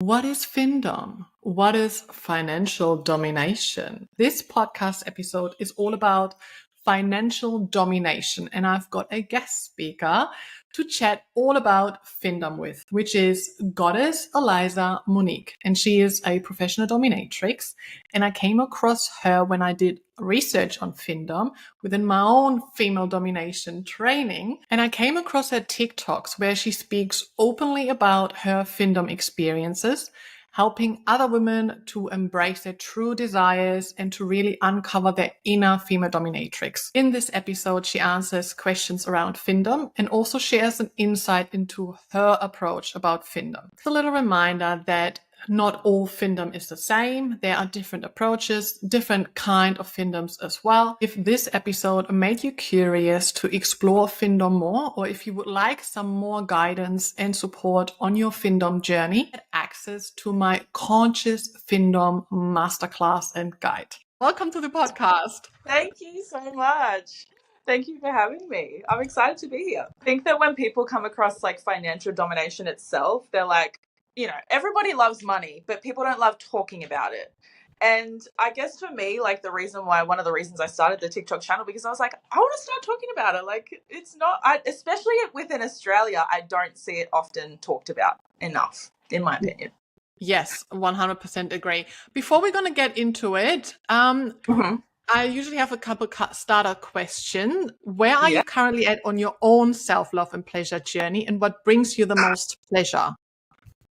What is Findom? What is financial domination? This podcast episode is all about financial domination, and I've got a guest speaker to chat all about Findom with, which is Goddess Eliza Monique, and she is a professional dominatrix. And I came across her when I did research on Findom within my own female domination training, and I came across her TikToks where she speaks openly about her Findom experiences, helping other women to embrace their true desires and to really uncover their inner female dominatrix. In this episode, she answers questions around Findom and also shares an insight into her approach about Findom. It's a little reminder that not all Findom is the same. There are different approaches, different kind of Findoms as well. If this episode made you curious to explore Findom more, or if you would like some more guidance and support on your Findom journey, get access to my Conscious Findom Masterclass and Guide. Welcome to the podcast. Thank you so much. Thank you for having me. I'm excited to be here. I think that when people come across like financial domination itself, they're like, everybody loves money, but people don't love talking about it. And I guess for me, like one of the reasons I started the TikTok channel, because I was like, I want to start talking about it. Like it's not, especially within Australia, I don't see it often talked about enough, in my opinion. Yes, 100% agree. Before we're going to get into it, I usually have a couple starter questions. Where are you currently at on your own self-love and pleasure journey, and what brings you the most pleasure?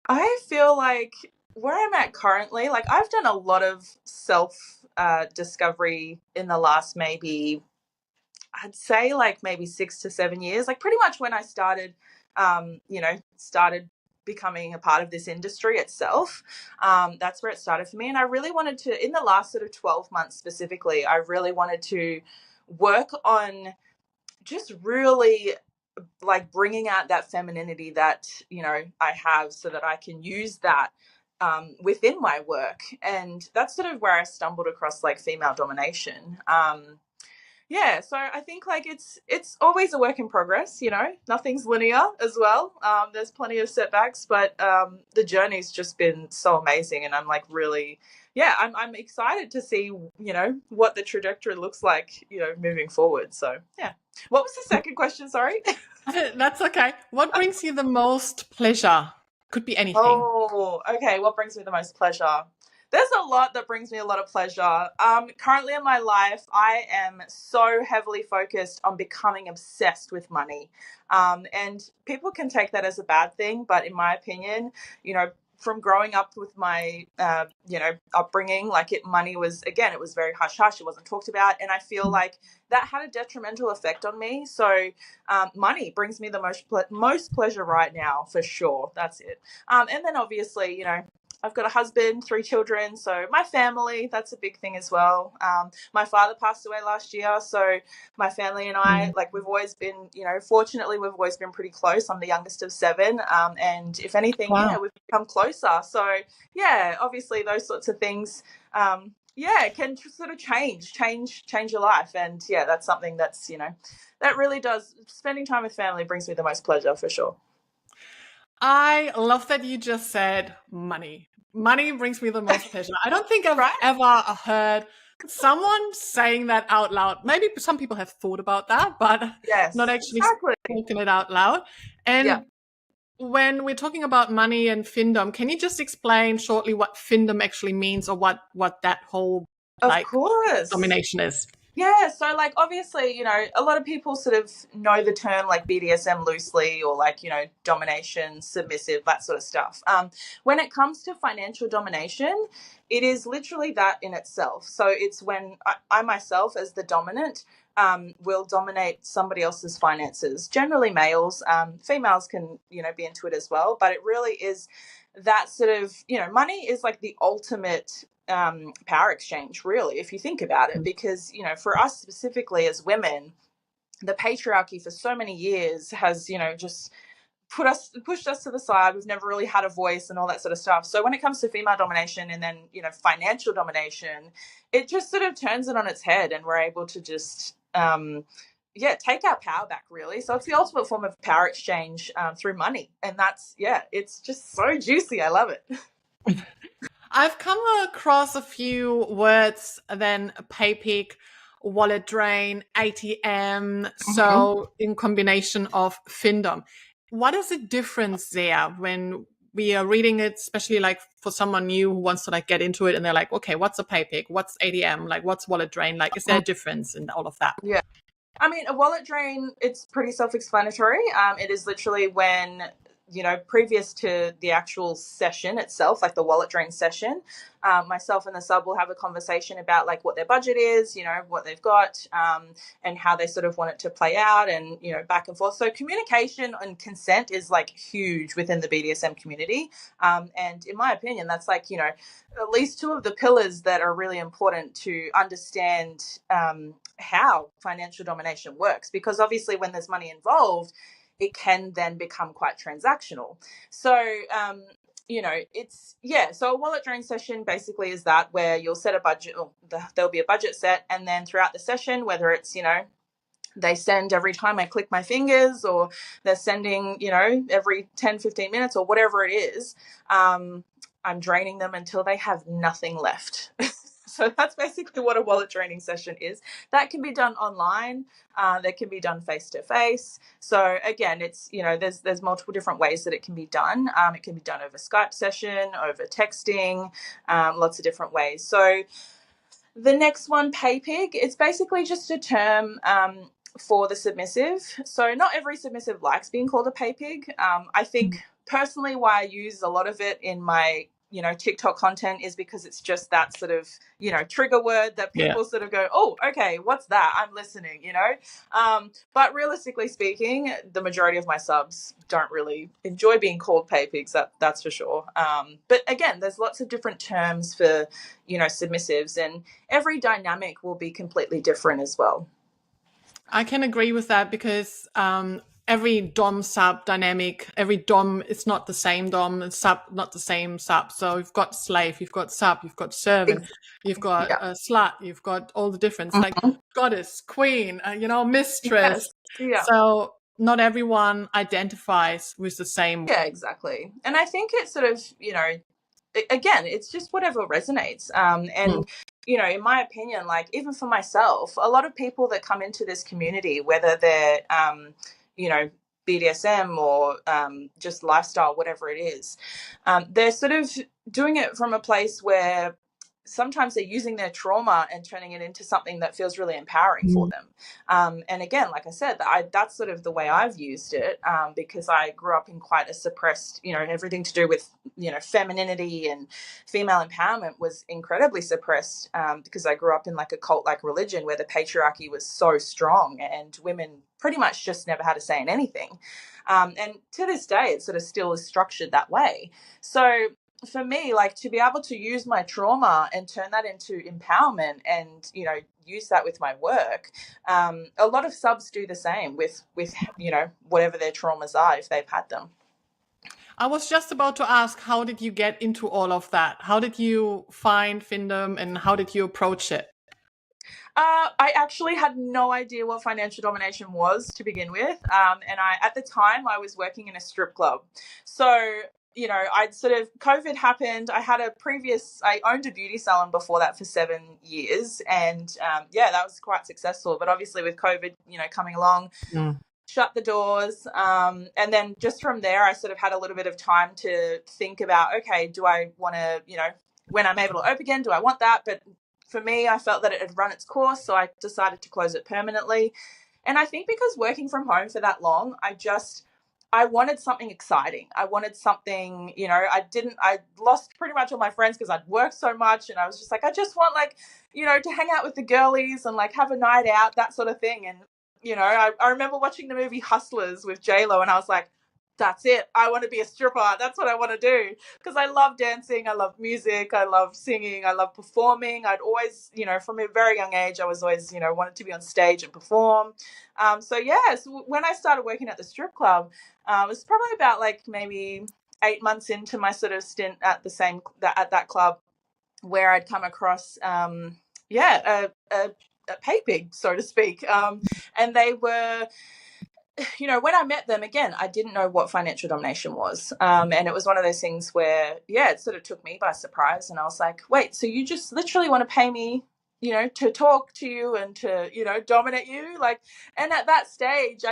I feel like where I'm at currently, like I've done a lot of self-discovery in the last maybe 6 to 7 years, like pretty much when I started, started becoming a part of this industry itself. That's where it started for me. And I really wanted to, in the last sort of 12 months specifically, I really wanted to work on just really like bringing out that femininity that, I have, so that I can use that within my work. And that's sort of where I stumbled across like female domination. So I think like it's always a work in progress, nothing's linear as well. There's plenty of setbacks, but the journey's just been so amazing. And I'm like really, I'm excited to see, what the trajectory looks like, moving forward. So, yeah. What was the second question? Sorry. That's okay. What brings you the most pleasure? Could be anything. Oh, okay. What brings me the most pleasure? There's a lot that brings me a lot of pleasure. Currently in my life, I am so heavily focused on becoming obsessed with money. And people can take that as a bad thing, but in my opinion, from growing up with my, upbringing, like money was, again, it was very hush hush. It wasn't talked about. And I feel like that had a detrimental effect on me. So money brings me the most pleasure right now, for sure. That's it. And then obviously, I've got a husband, 3 children, so my family, that's a big thing as well. My father passed away last year, so my family and I, like we've always been, fortunately we've always been pretty close. I'm the youngest of 7, and if anything, we've become closer. So, obviously those sorts of things, it can sort of change your life. And, that's something that's, that really does, spending time with family brings me the most pleasure, for sure. I love that you just said money. Money brings me the most pleasure. I don't think I've ever heard someone saying that out loud. Maybe some people have thought about that, but not actually talking it out loud. And when we're talking about money and Findom, can you just explain shortly what Findom actually means, or what that whole domination is? Yeah, so like obviously, a lot of people sort of know the term like BDSM loosely, or like, domination, submissive, that sort of stuff. When it comes to financial domination, it is literally that in itself. So it's when I myself, as the dominant, will dominate somebody else's finances, generally males. Females can, be into it as well, but it really is that sort of, money is like the ultimate power exchange, really, if you think about it, because for us specifically as women, the patriarchy for so many years has just pushed us to the side. We've never really had a voice and all that sort of stuff. So when it comes to female domination and then financial domination, it just sort of turns it on its head, and we're able to just take our power back, really. So it's the ultimate form of power exchange through money, and that's it's just so juicy. I love it. I've come across a few words, then pay peak, wallet drain, ATM. Mhm. So in combination of Findom. What is the difference there when we are reading it, especially like for someone new who wants to like get into it and they're like, okay, what's a pay peak? What's ATM? Like what's wallet drain? Like, is there a difference in all of that? Yeah. I mean, a wallet drain, it's pretty self-explanatory. It is literally when, previous to the actual session itself, like the wallet drain session, myself and the sub will have a conversation about like what their budget is, what they've got, and how they sort of want it to play out and, back and forth. So communication and consent is like huge within the BDSM community. And in my opinion, that's like, at least two of the pillars that are really important to understand how financial domination works, because obviously when there's money involved, it can then become quite transactional. So so a wallet drain session basically is that, where you'll set a budget, or there'll be a budget set, and then throughout the session, whether it's they send every time I click my fingers, or they're sending every 10-15 minutes, or whatever it is, I'm draining them until they have nothing left. So that's basically what a wallet draining session is. That can be done online. That can be done face to face. So again, it's there's multiple different ways that it can be done. It can be done over Skype session, over texting, lots of different ways. So the next one, pay pig, it's basically just a term for the submissive. So not every submissive likes being called a pay pig. I think personally why I use a lot of it in my TikTok content is because it's just that sort of trigger word that people sort of go, oh, okay, what's that? I'm listening, but realistically speaking, the majority of my subs don't really enjoy being called pay pigs, that's for sure. But again, there's lots of different terms for submissives, and every dynamic will be completely different as well. I can agree with that because every dom sub dynamic, every dom is not the same dom, and sub not the same sub. So you've got slave, you've got sub, you've got servant, you've got slut, you've got all the difference, like goddess, queen, mistress. Yes. So not everyone identifies with the same. Yeah, exactly. And I think it's sort of, again, it's just whatever resonates. And in my opinion, like even for myself, a lot of people that come into this community, whether they're, BDSM or just lifestyle, whatever it is, they're sort of doing it from a place where sometimes they're using their trauma and turning it into something that feels really empowering for them. And again, like I said, that's sort of the way I've used it, because I grew up in quite a suppressed, everything to do with, femininity and female empowerment was incredibly suppressed, because I grew up in like a cult-like religion where the patriarchy was so strong and women pretty much just never had a say in anything. And to this day, it sort of still is structured that way. So for me, like to be able to use my trauma and turn that into empowerment and, use that with my work. A lot of subs do the same with, whatever their traumas are, if they've had them. I was just about to ask, how did you get into all of that? How did you find Findom and how did you approach it? I actually had no idea what financial domination was to begin with. And at the time, I was working in a strip club. So, I'd sort of, COVID happened. I owned a beauty salon before that for 7 years. And that was quite successful. But obviously with COVID, coming along, shut the doors. And then just from there, I sort of had a little bit of time to think about, okay, do I want to, when I'm able to open again, do I want that? But for me, I felt that it had run its course, so I decided to close it permanently. And I think because working from home for that long, I wanted something exciting. I wanted something, I lost pretty much all my friends because I'd worked so much, and I was just like, I just want to hang out with the girlies and like have a night out, that sort of thing. And, I remember watching the movie Hustlers with J-Lo, and I was like, that's it. I want to be a stripper. That's what I want to do, because I love dancing. I love music. I love singing. I love performing. I'd always, from a very young age, I was always, wanted to be on stage and perform. So when I started working at the strip club, it was probably about like maybe 8 months into my sort of stint at that club, where I'd come across, a pay pig, so to speak. And they were when I met them, again, I didn't know what financial domination was. And it was one of those things where, it sort of took me by surprise. And I was like, wait, so you just literally want to pay me, to talk to you and to, dominate you? And at that stage,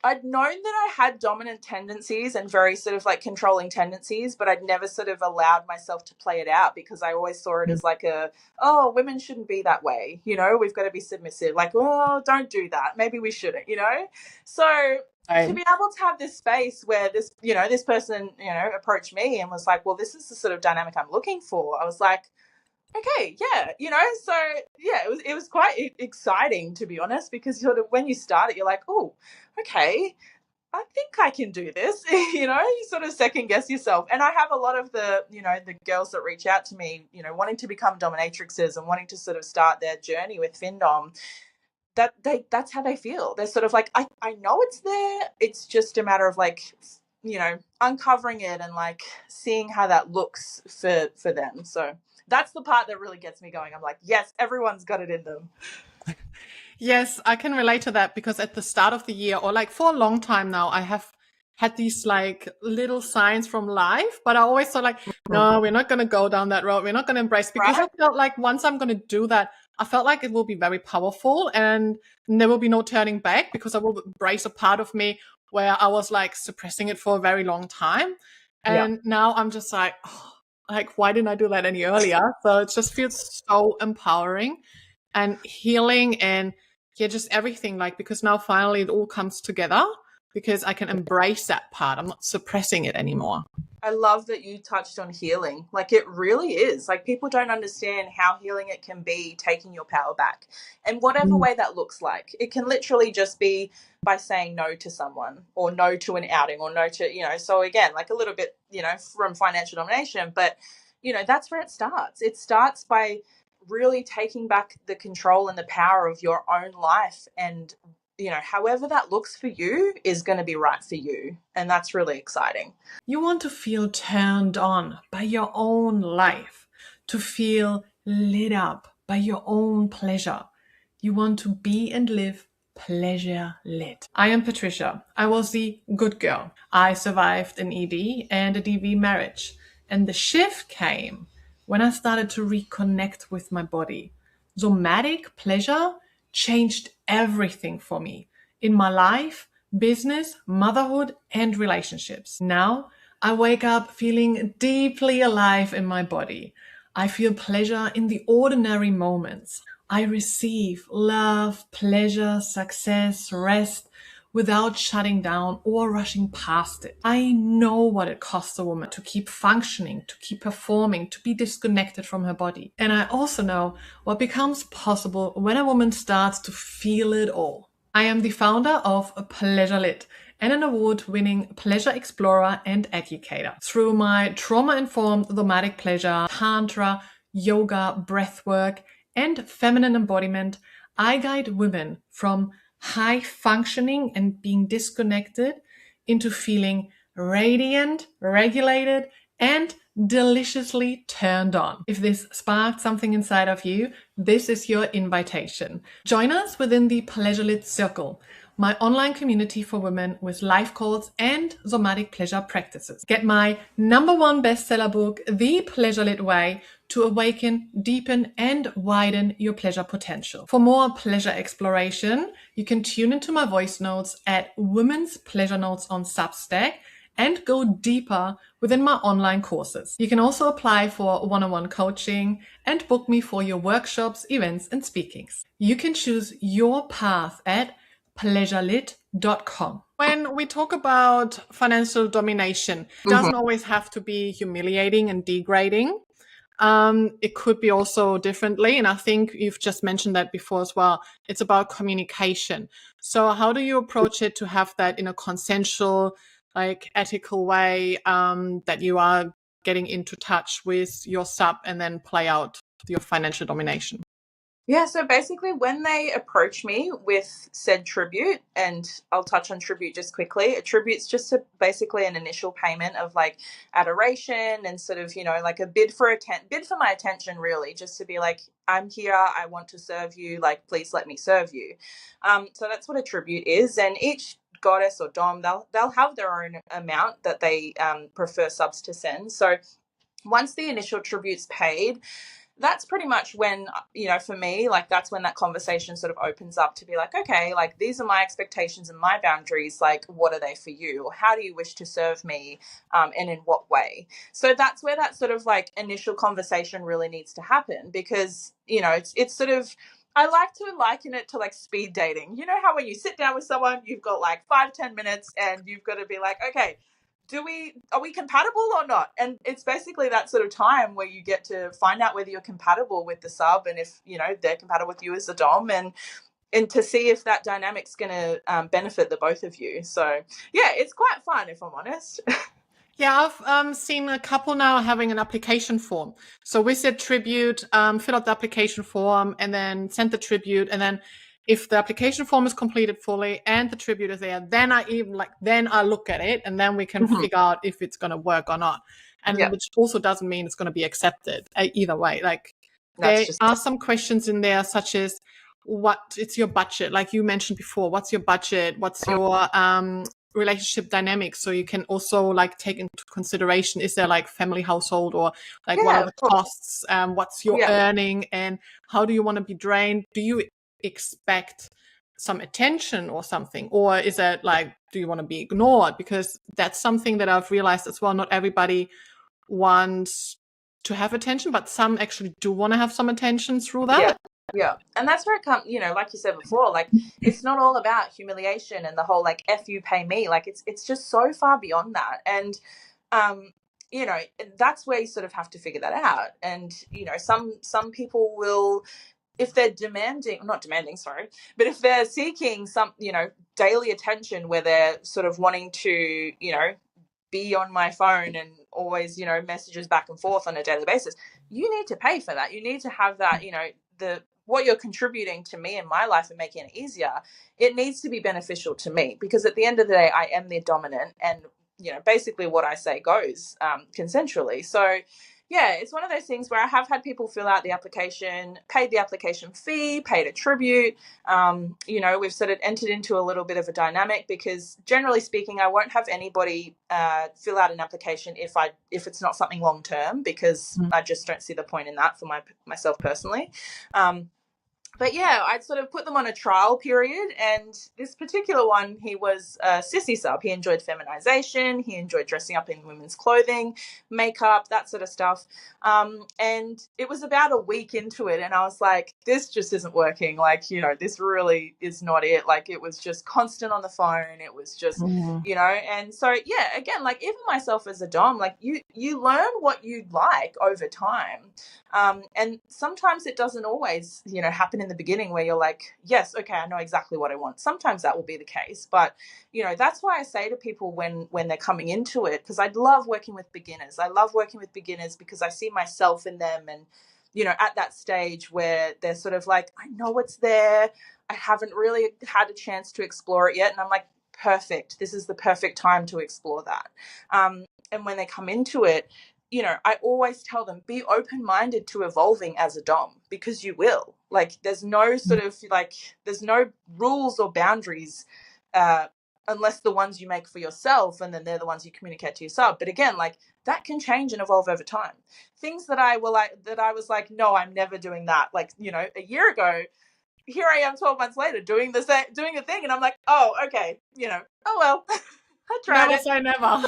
I'd known that I had dominant tendencies and very sort of controlling tendencies, but I'd never sort of allowed myself to play it out because I always saw it as women shouldn't be that way. We've got to be submissive. Don't do that. Maybe we shouldn't, So to be able to have this space where this person, approached me and was like, well, this is the sort of dynamic I'm looking for. I was like, okay, so it was quite exciting, to be honest, because sort of when you start it, you're like, oh, okay, I think I can do this. You sort of second guess yourself. And I have a lot of the girls that reach out to me, wanting to become dominatrixes and wanting to sort of start their journey with Findom. That's how they feel. They're sort of like, I know it's there. It's just a matter of uncovering it and seeing how that looks for them. So that's the part that really gets me going. I'm like, yes, everyone's got it in them. Yes, I can relate to that because at the start of the year or for a long time now, I have had these little signs from life, but I always thought no, we're not going to go down that road. We're not going to embrace because I felt like once I'm going to do that, I felt like it will be very powerful and there will be no turning back because I will embrace a part of me where I was suppressing it for a very long time. And now I'm just why didn't I do that any earlier? So it just feels so empowering and healing and just everything because now finally it all comes together because I can embrace that part. I'm not suppressing it anymore. I love that you touched on healing. It really is. People don't understand how healing it can be, taking your power back. And whatever way that looks like, it can literally just be by saying no to someone or no to an outing or no to, so again, a little bit, from financial domination, but, that's where it starts. It starts by really taking back the control and the power of your own life and however that looks for you is going to be right for you. And that's really exciting. You want to feel turned on by your own life, to feel lit up by your own pleasure. You want to be and live pleasure lit. I am Patricia. I was the good girl. I survived an ED and a DV marriage. And the shift came when I started to reconnect with my body. Somatic pleasure changed everything for me in my life, business, motherhood, and relationships. Now I wake up feeling deeply alive in my body. I feel pleasure in the ordinary moments. I receive love, pleasure, success, rest without shutting down or rushing past it. I know what it costs a woman to keep functioning, to keep performing, to be disconnected from her body. And I also know what becomes possible when a woman starts to feel it all. I am the founder of Pleasure Lit and an award-winning pleasure explorer and educator. Through my trauma-informed somatic pleasure, tantra, yoga, breathwork, and feminine embodiment, I guide women from high functioning and being disconnected into feeling radiant, regulated, and deliciously turned on. If this sparked something inside of you, this is your invitation. Join us within the Pleasure Lit Circle, my online community for women with life goals and somatic pleasure practices. Get my #1 bestseller book, The Pleasure Lit Way, to awaken, deepen, and widen your pleasure potential. For more pleasure exploration, you can tune into my voice notes at Women's Pleasure Notes on Substack and go deeper within my online courses. You can also apply for one-on-one coaching and book me for your workshops, events, and speakings. You can choose your path at pleasurelit.com. When we talk about financial domination, it doesn't always have to be humiliating and degrading. It could be also differently. And I think you've just mentioned that before as well. It's about communication. So how do you approach it to have that in a consensual, ethical way, that you are getting into touch with your sub and then play out your financial domination? Yeah, so basically, when they approach me with said tribute, and I'll touch on tribute just quickly, a tribute's just basically an initial payment of like adoration and sort of, like a bid for my attention, really, just to be like, I'm here, I want to serve you, like, please let me serve you. So that's what a tribute is, and each goddess or dom, they'll have their own amount that they prefer subs to send. So once the initial tribute's paid, that's pretty much when, for me, like, that's when that conversation sort of opens up to be like, okay, like, these are my expectations and my boundaries, like, what are they for you, or how do you wish to serve me, and in what way? So that's where that sort of like initial conversation really needs to happen, because it's sort of, I like to liken it to like speed dating. You know how when you sit down with someone, you've got like 5-10 minutes and you've got to be like, okay, are we compatible or not? And it's basically that sort of time where you get to find out whether you're compatible with the sub, and if they're compatible with you as a dom, and to see if that dynamic's going to benefit the both of you. So yeah, it's quite fun, if I'm honest. Yeah, I've seen a couple now having an application form. So with the tribute, fill out the application form and then send the tribute. And then if the application form is completed fully and the tribute is there, then I look at it and then we can figure out if it's going to work or not. And Yeah, which also doesn't mean it's going to be accepted either way. Like that's there just are some questions in there such as it's your budget, like you mentioned before. What's your budget? What's your relationship dynamics? So you can also like take into consideration, is there like family household, or like what are yeah, the of course. costs? What's your Yeah, earning, and how do you want to be drained? Do you expect some attention or something, or is it like, do you want to be ignored? Because that's something that I've realized as well. Not everybody wants to have attention, but some actually do want to have some attention through yeah. that. Yeah, and that's where it comes, like you said before, like, it's not all about humiliation and the whole like "f you, pay me." Like, it's just so far beyond that, and um, that's where you sort of have to figure that out. And some people will, if they're not demanding, sorry, but if they're seeking some, daily attention, where they're sort of wanting to, be on my phone and always, messages back and forth on a daily basis, you need to pay for that. You need to have that, the what you're contributing to me in my life and making it easier, it needs to be beneficial to me, because at the end of the day, I am the dominant, and basically what I say goes, consensually. So yeah, it's one of those things where I have had people fill out the application, paid the application fee, paid a tribute. We've sort of entered into a little bit of a dynamic, because generally speaking, I won't have anybody fill out an application if it's not something long term, because I just don't see the point in that for myself personally. But yeah, I'd sort of put them on a trial period, and this particular one, he was a sissy sub. He enjoyed feminization, he enjoyed dressing up in women's clothing, makeup, that sort of stuff. And it was about a week into it, and I was like, this just isn't working. Like, this really is not it. Like, it was just constant on the phone. It was just, and so yeah, again, like, even myself as a dom, like, you learn what you like over time. And sometimes it doesn't always, happen in the beginning where you're like, yes, okay, I know exactly what I want. Sometimes that will be the case. But, that's why I say to people when they're coming into it, because I love working with beginners. I love working with beginners because I see myself in them, and, at that stage where they're sort of like, I know it's there. I haven't really had a chance to explore it yet. And I'm like, perfect. This is the perfect time to explore that. And when they come into it, I always tell them, be open-minded to evolving as a dom, because you will. Like, there's no sort of like, there's no rules or boundaries, unless the ones you make for yourself, and then they're the ones you communicate to your sub. But again, like, that can change and evolve over time. Things that I was like, no, I'm never doing that. Like, a year ago, here I am 12 months later doing the thing, and I'm like, oh, okay, oh well, I tried Never it. say never.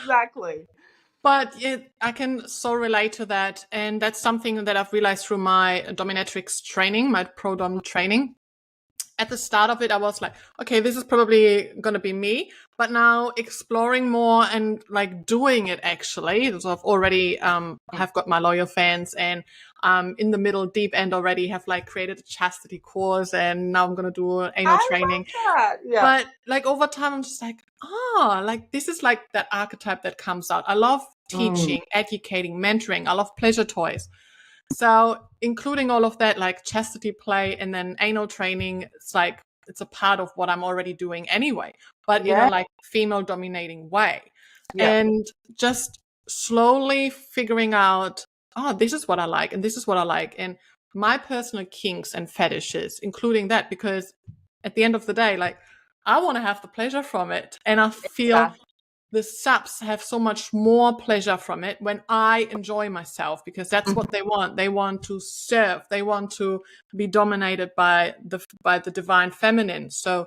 Exactly. But I can so relate to that. And that's something that I've realized through my dominatrix training, my pro dom training. At the start of it, I was like, okay, this is probably going to be me. But now exploring more and like doing it actually. So I've already have got my loyal fans, and in the middle deep end already have like created a chastity course, and now I'm going to do anal I training. love that. Yeah. But like over time, I'm just like, like this is like that archetype that comes out. I love teaching, educating, mentoring. I love pleasure toys. So including all of that, like chastity play and then anal training, it's a part of what I'm already doing anyway, but in a Yeah. like female dominating way. Yeah. And just slowly figuring out, oh, this is what I like and this is what I like. And my personal kinks and fetishes, including that, because at the end of the day, like I want to have the pleasure from it. And I feel Exactly. the subs have so much more pleasure from it when I enjoy myself, because that's what they want. They want to serve. They want to be dominated by the divine feminine. So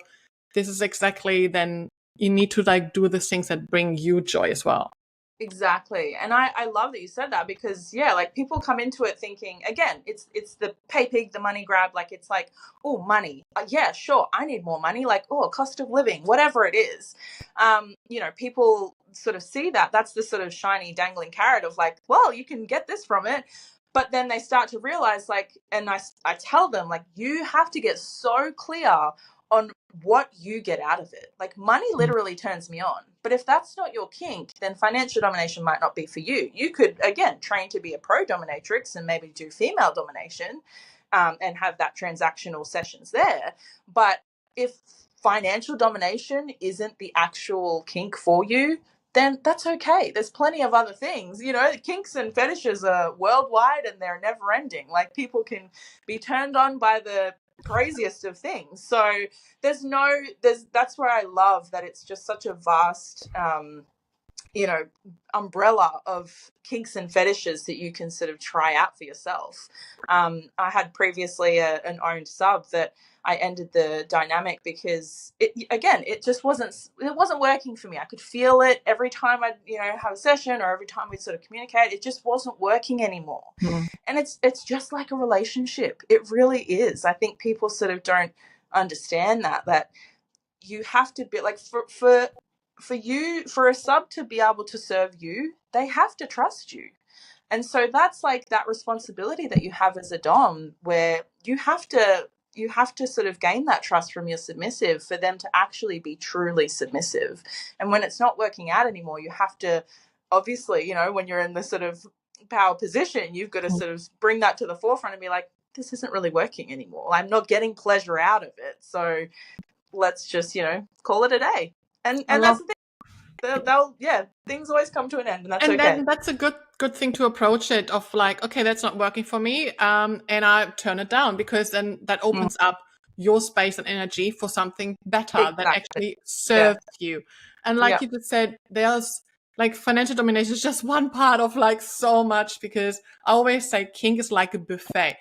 this is exactly, then you need to like do the things that bring you joy as well. Exactly. And I love that you said that, because yeah, like people come into it thinking, again, it's the pay pig, the money grab, like it's like, oh, money. Yeah, sure, I need more money, like, oh, cost of living, whatever it is. People sort of see that. That's the sort of shiny dangling carrot of like, well, you can get this from it. But then they start to realize, like, and I tell them, like, you have to get so clear on what you get out of it. Like, money literally turns me on. But if that's not your kink, then financial domination might not be for you. You could, again, train to be a pro dominatrix and maybe do female domination, and have that transactional sessions there. But if financial domination isn't the actual kink for you, then that's okay. There's plenty of other things. Kinks and fetishes are worldwide and they're never ending. Like, people can be turned on by the craziest of things. So that's where I love that it's just such a vast umbrella of kinks and fetishes that you can sort of try out for yourself. I had previously an owned sub that I ended the dynamic because it just wasn't working for me. I could feel it every time I'd have a session, or every time we sort of communicate. It just wasn't working anymore. And it's just like a relationship. It really is. I think people sort of don't understand that you have to be like, for a sub to be able to serve you, they have to trust you. And so that's like that responsibility that you have as a dom, where you have to sort of gain that trust from your submissive for them to actually be truly submissive. And when it's not working out anymore, you have to, obviously, when you're in the sort of power position, you've got to sort of bring that to the forefront and be like, this isn't really working anymore. I'm not getting pleasure out of it. So let's just, call it a day. And that's the thing. Things always come to an end, and that's and okay. then that's a good thing to approach it, of like, okay, that's not working for me, and I turn it down, because then that opens up your space and energy for something better that actually serves you. And like you just said, there's like financial domination is just one part of like so much, because I always say kink is like a buffet.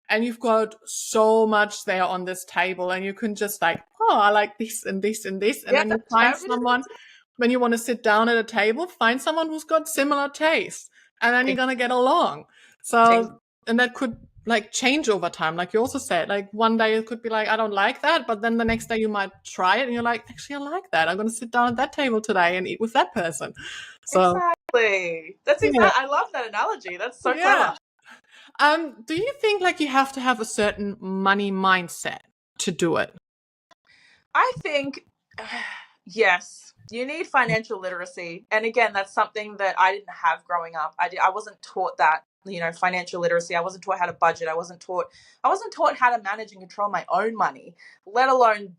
And you've got so much there on this table, and you can just like, oh, I like this and this and this. And then you find someone, when you want to sit down at a table, find someone who's got similar tastes, and then you're going to get along. So, and that could like change over time. Like you also said, like one day it could be like, I don't like that. But then the next day you might try it and you're like, actually, I like that. I'm going to sit down at that table today and eat with that person. So exactly. That's exactly. I love that analogy. That's so clever. Do you think like you have to have a certain money mindset to do it? I think, yes, you need financial literacy. And again, that's something that I didn't have growing up. I wasn't taught that, financial literacy. I wasn't taught how to budget. I wasn't taught how to manage and control my own money, let alone,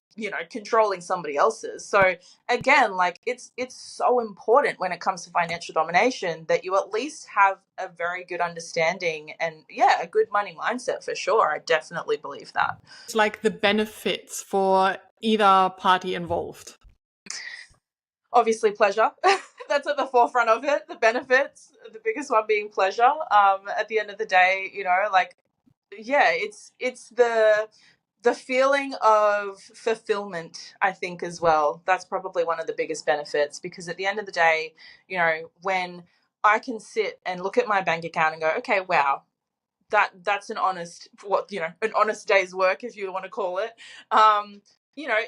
controlling somebody else's. So again, like it's so important when it comes to financial domination that you at least have a very good understanding and a good money mindset, for sure. I definitely believe that. It's like the benefits for either party involved. Obviously, pleasure. That's at the forefront of it. The benefits, the biggest one being pleasure. At the end of the day, it's the feeling of fulfillment, I think, as well. That's probably one of the biggest benefits, because at the end of the day, when I can sit and look at my bank account and go, okay, wow, that's an honest day's work, if you want to call it,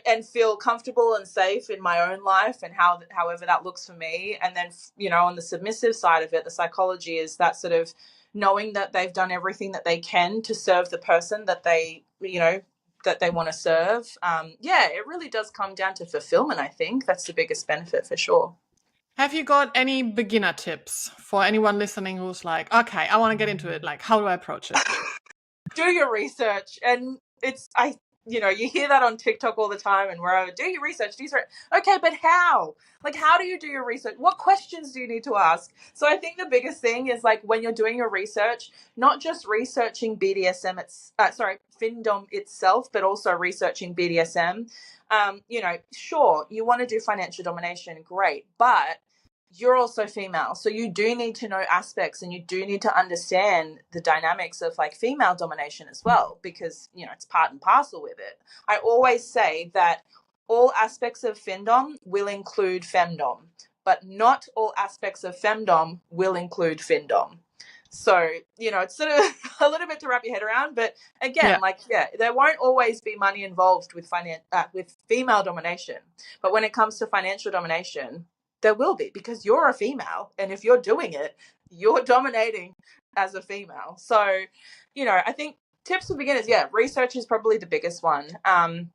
and feel comfortable and safe in my own life, and however that looks for me. And then, on the submissive side of it, the psychology is that sort of knowing that they've done everything that they can to serve the person that they want to serve. It really does come down to fulfillment. I think that's the biggest benefit, for sure. Have you got any beginner tips for anyone listening who's like, okay, I want to get into it. Like, how do I approach it? Do your research. And you hear that on TikTok all the time and wherever. Do your research. Okay, but how? Like, how do you do your research? What questions do you need to ask? So I think the biggest thing is, like, when you're doing your research, not just researching Findomme itself, but also researching BDSM. Sure, you want to do financial domination, great, but you're also female, so you do need to know aspects, and you do need to understand the dynamics of like female domination as well, because it's part and parcel with it. I always say that all aspects of Findom will include femdom, but not all aspects of femdom will include Findom. So it's sort of a little bit to wrap your head around, but again, there won't always be money involved with female domination, but when it comes to financial domination, there will be, because you're a female, and if you're doing it, you're dominating as a female. So, I think tips for beginners, research is probably the biggest one. And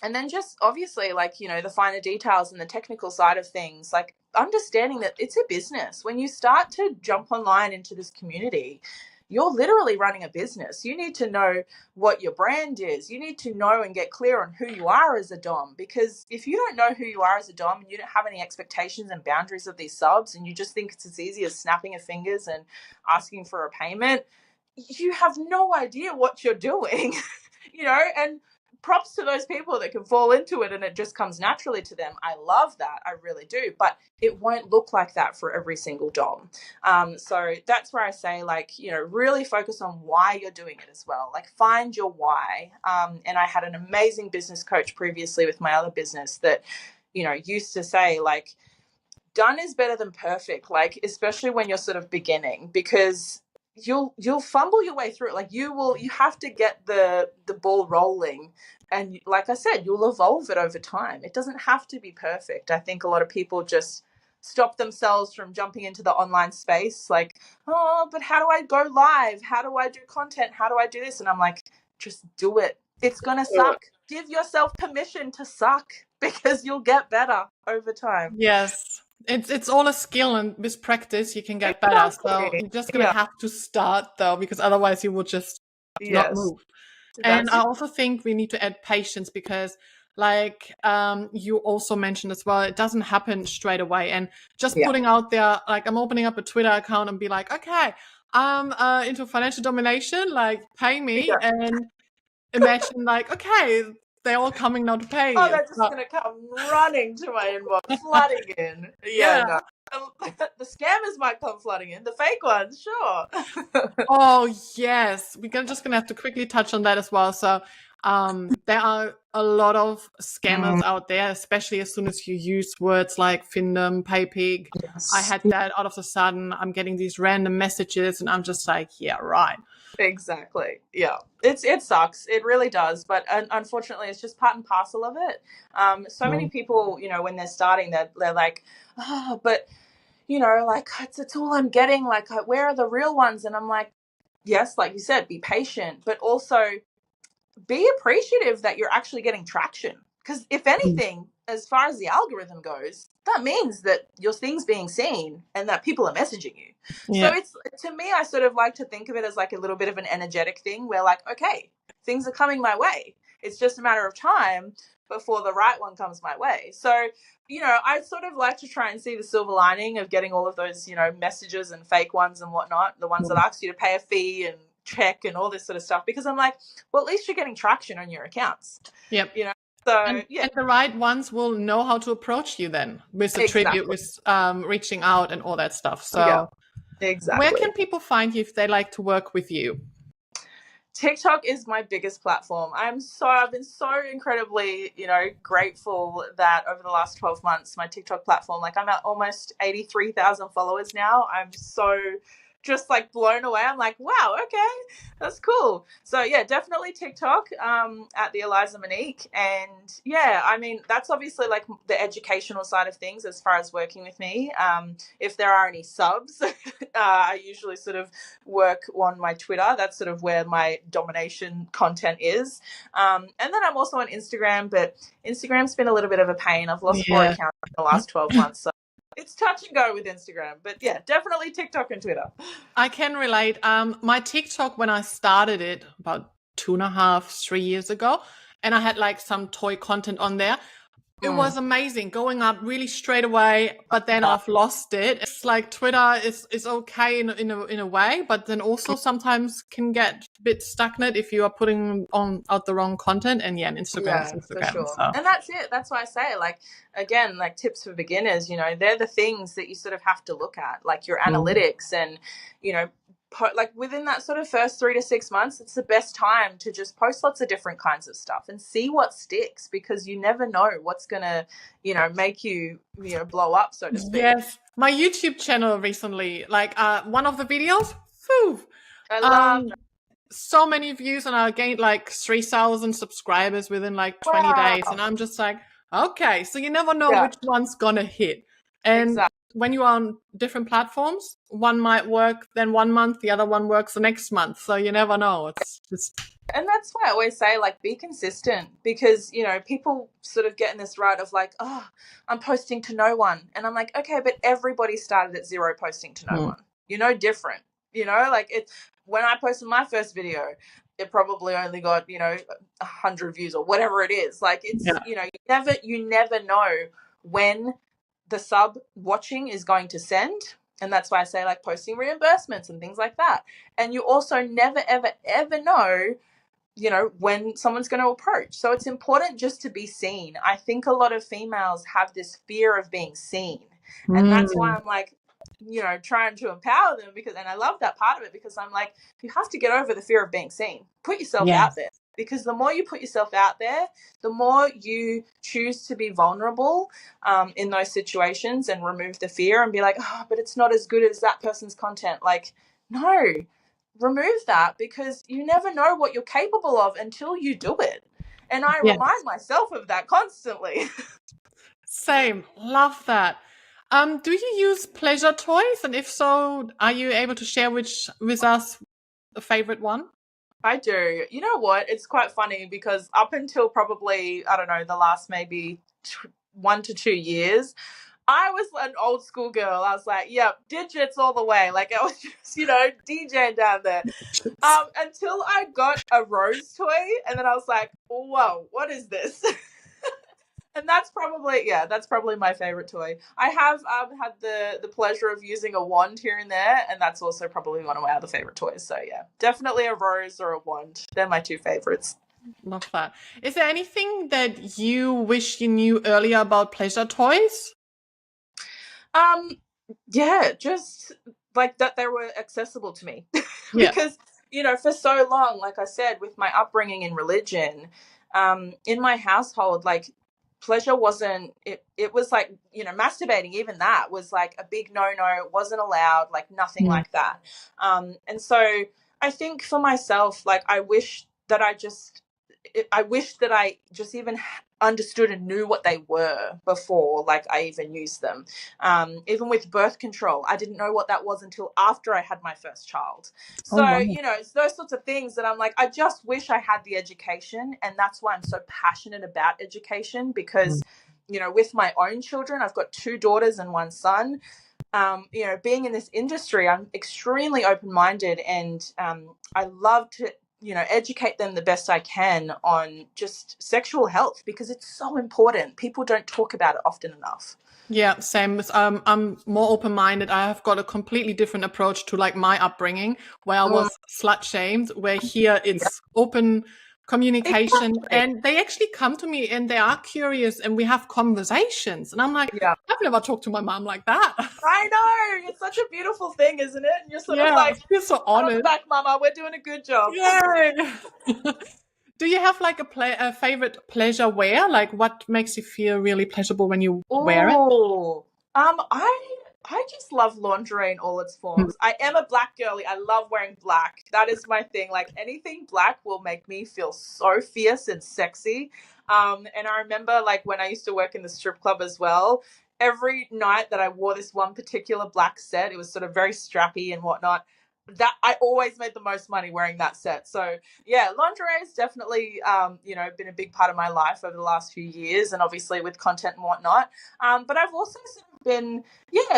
then just obviously, the finer details and the technical side of things, like understanding that it's a business. When you start to jump online into this community, you're literally running a business. You need to know what your brand is. You need to know and get clear on who you are as a dom, because if you don't know who you are as a dom and you don't have any expectations and boundaries of these subs, and you just think it's as easy as snapping your fingers and asking for a payment, you have no idea what you're doing. And props to those people that can fall into it and it just comes naturally to them. I love that. I really do. But it won't look like that for every single dom. So that's where I say, really focus on why you're doing it as well. Like, find your why. And I had an amazing business coach previously with my other business that, used to say, like, done is better than perfect, like, especially when you're sort of beginning, because you'll fumble your way through it. Like, you have to get the ball rolling, and like I said, you'll evolve it over time. It doesn't have to be perfect. I think a lot of people just stop themselves from jumping into the online space, like, oh, but how do I go live? How do I do content? How do I do this? And I'm like, just do it. It's gonna suck. Give yourself permission to suck, because you'll get better over time. Yes. It's all a skill, and with practice you can get better. So you're just gonna have to start though, because otherwise you will just not move. And I also think we need to add patience, because you also mentioned as well, it doesn't happen straight away. And just putting out there, like, I'm opening up a Twitter account and be like, okay, I'm into financial domination, like, pay me. And imagine, like, okay, they're all coming now to pay you. Oh, they're just going to come running to my inbox, flooding in. No. The scammers might come flooding in. The fake ones, sure. Oh, yes. We're just going to have to quickly touch on that as well. So there are a lot of scammers out there, especially as soon as you use words like Findomme, PayPig. Yes. I had that out of the sudden. I'm getting these random messages and I'm just like, yeah, right. Exactly. Yeah. It sucks. It really does. But unfortunately, it's just part and parcel of it. So many people, when they're starting, they're like, oh, but, like, it's all I'm getting. Like, where are the real ones? And I'm like, yes, like you said, be patient, but also be appreciative that you're actually getting traction. Because if anything, as far as the algorithm goes, that means that your thing's being seen and that people are messaging you. Yeah. So it's, to me, I sort of like to think of it as like a little bit of an energetic thing where, like, okay, things are coming my way. It's just a matter of time before the right one comes my way. So, I sort of like to try and see the silver lining of getting all of those, messages and fake ones and whatnot, the ones that ask you to pay a fee and check and all this sort of stuff, because I'm like, well, at least you're getting traction on your accounts. Yep. So, and the right ones will know how to approach you then with the tribute, with reaching out and all that stuff. So exactly. Where can people find you if they like to work with you? TikTok is my biggest platform. I've been so incredibly, grateful that over the last 12 months, my TikTok platform, like, I'm at almost 83,000 followers now. I'm so just like blown away. I'm like, wow, okay, that's cool. So yeah, definitely TikTok at the Eliza Monique. And yeah, I mean, that's obviously like the educational side of things as far as working with me. If there are any subs, I usually sort of work on my Twitter. That's sort of where my domination content is. And then I'm also on Instagram, but Instagram's been a little bit of a pain. I've lost 4 accounts in the last 12 months. So it's touch and go with Instagram, but yeah, definitely TikTok and Twitter. I can relate. My TikTok, when I started it about 2.5, 3 years ago, and I had like some toy content on there. It was amazing, going up really straight away, but then I've lost it. It's like Twitter is okay in a way, but then also sometimes can get a bit stagnant if you are putting on out the wrong content. And yeah, and Instagram is Yeah, for Instagram. sure. So And that's it. That's why I say, like, again, like tips for beginners, they're the things that you sort of have to look at, like your analytics and, you know, like within that sort of first 3 to 6 months, it's the best time to just post lots of different kinds of stuff and see what sticks, because you never know what's going to, make you, blow up, so to speak. yes, my YouTube channel recently, like one of the videos, phew, I love so many views, and I gained like 3,000 subscribers within like 20 Wow. days. And I'm just like, okay, so you never know Yeah. which one's gonna hit. And Exactly. when you are on different platforms, one might work then 1 month, the other one works the next month. So you never know. It's just. And that's why I always say, like, be consistent, because, people sort of get in this rut of like, oh, I'm posting to no one. And I'm like, okay, but everybody started at zero posting to no one. You're no different. Like when I posted my first video, it probably only got, 100 views or whatever it is. Like it's, you never know when the sub watching is going to send. And that's why I say, like, posting reimbursements and things like that. And you also never, ever, ever know, when someone's going to approach. So it's important just to be seen. I think a lot of females have this fear of being seen. And that's why I'm like, trying to empower them, and I love that part of it, because I'm like, you have to get over the fear of being seen. Put yourself out there, because the more you put yourself out there, the more you choose to be vulnerable in those situations and remove the fear and be like, oh, but it's not as good as that person's content. Like, no, remove that, because you never know what you're capable of until you do it. And I remind myself of that constantly. Same. Love that. Do you use pleasure toys? And if so, are you able to share with us a favorite one? I do. You know what? It's quite funny, because up until probably, I don't know, the last maybe 1 to 2 years, I was an old school girl. I was like, yep, digits all the way. Like I was just, DJing down there. Until I got a rose toy, and then I was like, whoa, what is this? And that's probably my favorite toy. I have had the pleasure of using a wand here and there, and that's also probably one of my other favorite toys. So yeah, definitely a rose or a wand. They're my two favorites. Love that. Is there anything that you wish you knew earlier about pleasure toys? Yeah, just like that they were accessible to me. Because, for so long, like I said, with my upbringing in religion, in my household, like pleasure wasn't, it was like, masturbating, even that was like a big no-no. It wasn't allowed, like nothing like that. And so I think for myself, like I wish that I just even understood and knew what they were before, like I even used them. Even with birth control, I didn't know what that was until after I had my first child. So, it's those sorts of things that I'm like, I just wish I had the education. And that's why I'm so passionate about education, because, with my own children, I've got 2 daughters and 1 son. Being in this industry, I'm extremely open-minded, and I love to educate them the best I can on just sexual health, because it's so important. People don't talk about it often enough. Yeah, same. I'm more open-minded. I have got a completely different approach to like my upbringing, where I was slut shamed, where here it's open communication, and they actually come to me and they are curious and we have conversations. And I'm like, I've never talked to my mom like that. I know. It's such a beautiful thing, isn't it? And you're sort of like, you're so honest. Back, Mama, we're doing a good job. Yay. Do you have like a favorite pleasure wear? Like what makes you feel really pleasurable when you wear it? I just love lingerie in all its forms. I am a black girly. I love wearing black. That is my thing. Like anything black will make me feel so fierce and sexy. And I remember like when I used to work in the strip club as well, every night that I wore this one particular black set, it was sort of very strappy and whatnot, that I always made the most money wearing that set. So yeah, lingerie has definitely, been a big part of my life over the last few years, and obviously with content and whatnot. But I've also sort of been,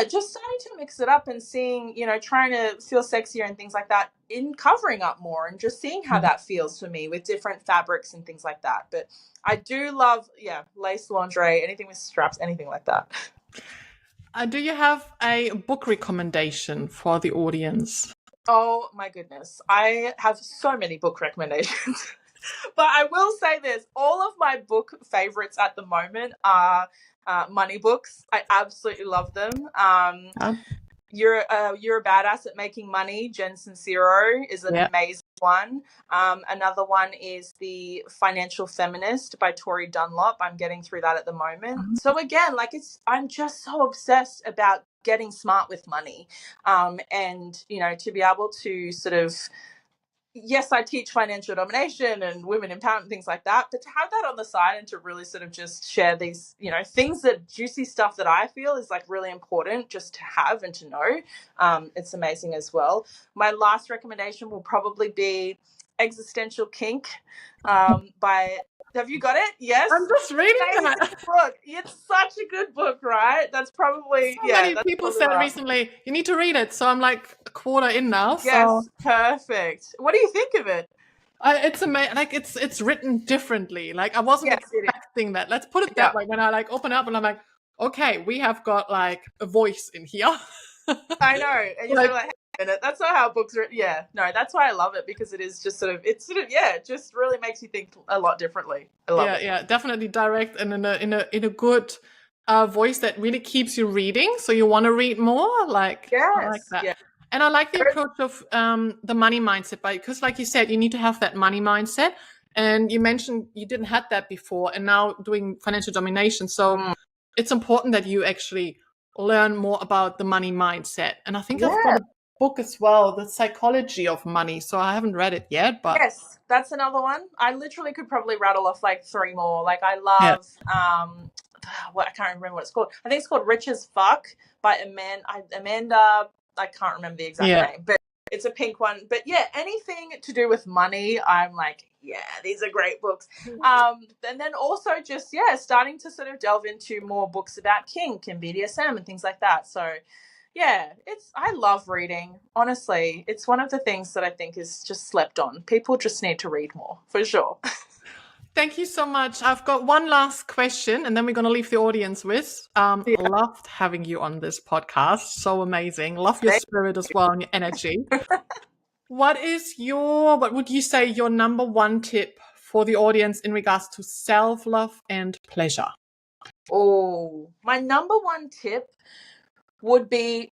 just starting to mix it up and seeing, trying to feel sexier and things like that in covering up more and just seeing how that feels for me with different fabrics and things like that. But I do love, lace lingerie, anything with straps, anything like that. Do you have a book recommendation for the audience? Oh my goodness. I have so many book recommendations. But I will say this, all of my book favorites at the moment are money books. I absolutely love them. You're a Badass at Making Money, Jen Sincero is an amazing one. Another one is The Financial Feminist by Tori Dunlop. I'm getting through that at the moment. So again, I'm just so obsessed about getting smart with money. And, to be able to sort of, yes, I teach financial domination and women empowerment and things like that, but to have that on the side and to really sort of just share these, things that juicy stuff that I feel is like really important just to have and to know, it's amazing as well. My last recommendation will probably be Existential Kink by, have you got it? Yes. I'm just reading that book. It's such a good book, right? That's probably, so many people said recently, you need to read it. So I'm like a quarter in now. Yes, perfect. What do you think of it? It's amazing. Like it's written differently. Like I wasn't expecting that. Let's put it that way. When I like open up and I'm like, okay, we have got like a voice in here. I know. And you're like, hey, that's not how books are. Yeah, no, that's why I love it, because it is just it just really makes you think a lot differently. I love it. Yeah, definitely direct and in a good voice that really keeps you reading, so you want to read more. Like, I like that. Yeah. And I like the approach of the money mindset, because like you said, you need to have that money mindset. And you mentioned you didn't have that before, and now doing financial domination. So it's important that you actually learn more about the money mindset. And I think I've got a book as well, The Psychology of Money. So I haven't read it yet, but yes, that's another one. I literally could probably rattle off like 3 more. Like I love I can't remember what it's called. I think it's called Rich as Fuck by Amanda. I can't remember the exact name, but it's a pink one. But yeah, anything to do with money, I'm like, yeah, these are great books. And then also just, starting to sort of delve into more books about kink and BDSM and things like that. So yeah, I love reading. Honestly, it's one of the things that I think is just slept on. People just need to read more, for sure. Thank you so much. I've got one last question, and then we're going to leave the audience with. Loved having you on this podcast. So amazing. Love your spirit as well and your energy. What would you say your number one tip for the audience in regards to self-love and pleasure? Oh, my number one tip would be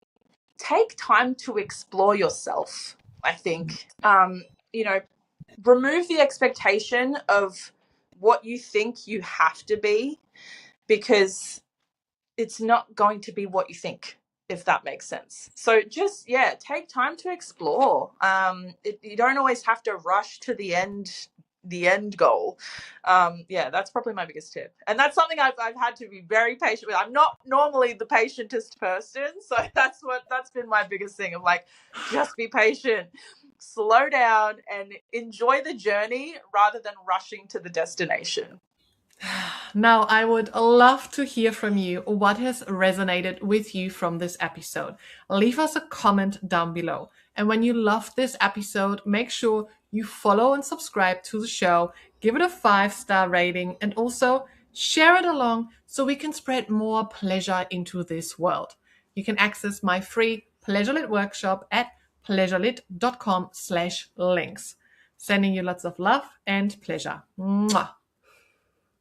take time to explore yourself, I think. Remove the expectation of what you think you have to be, because it's not going to be what you think, if that makes sense. So just, take time to explore. You don't always have to rush to the end goal. That's probably my biggest tip. And that's something I've had to be very patient with. I'm not normally the patientest person. So that's been my biggest thing of like, just be patient, slow down and enjoy the journey rather than rushing to the destination. Now, I would love to hear from you what has resonated with you from this episode. Leave us a comment down below. And when you loved this episode, make sure you follow and subscribe to the show, give it a 5-star rating, and also share it along so we can spread more pleasure into this world. You can access my free Pleasure Lit workshop at pleasurelit.com/links. Sending you lots of love and pleasure. Mwah.